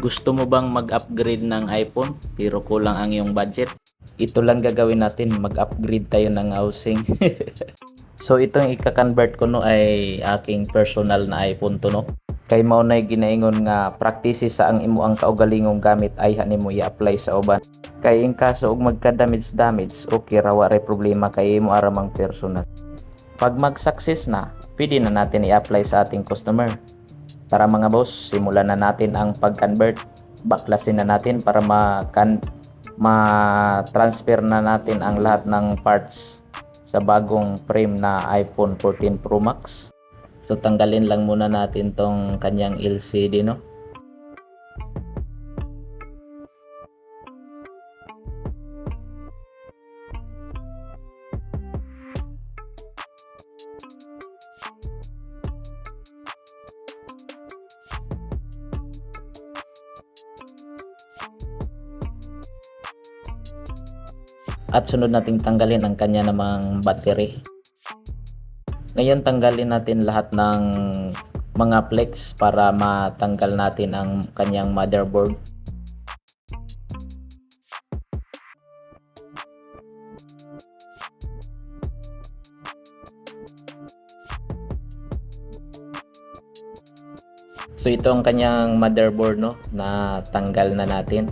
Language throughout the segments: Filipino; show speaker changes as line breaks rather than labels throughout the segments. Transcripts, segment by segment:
Gusto mo bang mag-upgrade ng iPhone pero kulang ang iyong budget? Ito lang gagawin natin, mag-upgrade tayo ng housing. So itong ika-convert ko no ay aking personal na iPhone to no. Kay mao nay ginaingon nga practices sa ang imo ang kaugalingong gamit ay hanimo i-apply sa uban. Kay in kaso og magka-damage okay ra wa ray problema kay imo aramang personal. Pag mag-success na, pwede na natin i-apply sa ating customer. Tara mga boss, simulan na natin ang pag-convert. Baklasin na natin para ma-transfer na natin ang lahat ng parts sa bagong frame na iPhone 14 Pro Max. So tanggalin lang muna natin tong kanyang LCD no. At sunod nating tanggalin ang kanya namang battery. Ngayon tanggalin natin lahat ng mga flex para matanggal natin ang kanyang motherboard. So ito ang kanyang motherboard no, na tanggal na natin.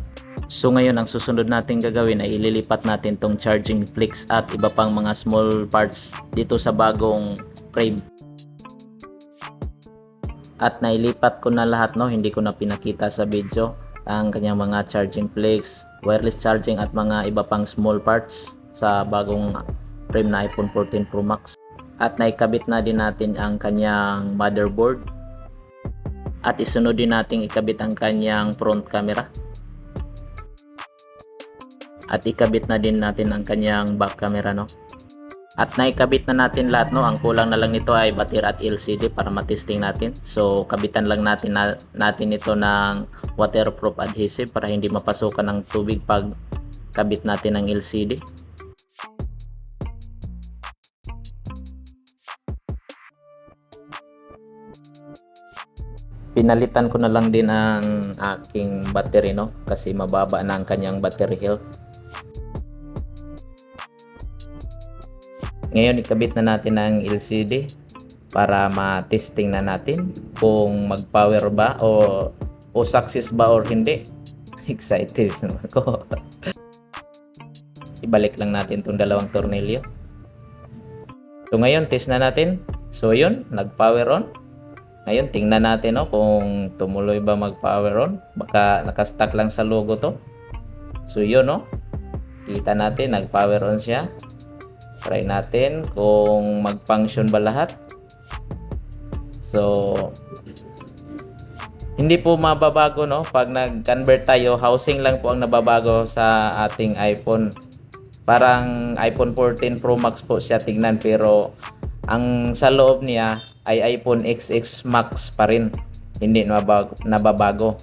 So ngayon ang susunod natin gagawin ay ililipat natin tong charging flex at iba pang mga small parts dito sa bagong frame. At nailipat ko na lahat no, hindi ko na pinakita sa video ang kanyang mga charging flex, wireless charging at mga iba pang small parts sa bagong frame na iPhone 14 Pro Max. At naikabit na din natin ang kanyang motherboard. At isunod din natin ikabit ang kanyang front camera. At ikabit na din natin ang kanyang back camera no. At naikabit na natin lahat no. Ang kulang na lang nito ay battery at LCD para matesting natin. So kabitan lang natin ito ng waterproof adhesive para hindi mapasukan ng tubig pag kabit natin ng LCD. Pinalitan ko na lang din ang aking battery no kasi mababa na ang kanyang battery health. Ngayon ikabit na natin ang LCD para ma-testing na natin kung mag-power ba o success ba or hindi. Excited ako. Ibalik lang natin itong dalawang tornilyo. So ngayon test na natin. So yun, nag-power on. Ngayon tingnan natin no, kung tumuloy ba mag-power on. Baka nakastuck lang sa logo to. So yun no, kita natin nag-power on siya. Try natin kung mag-function ba lahat. So hindi po mababago no, pag nag-convert tayo, housing lang po ang nababago sa ating iPhone. Parang iPhone 14 Pro Max po siya tignan pero ang sa loob niya ay iPhone XX Max pa rin. Hindi nababago.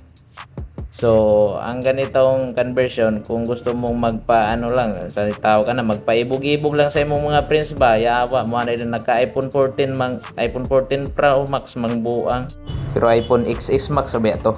So, ang ganitong conversion, kung gusto mong magpaano lang, salitaw ka na, magpaibog-ibog lang sa imong mga friends ba, yawa mo na rin nagka iPhone 14 iPhone 14 Pro Max mang buang. Pero iPhone XS Max sabi ito.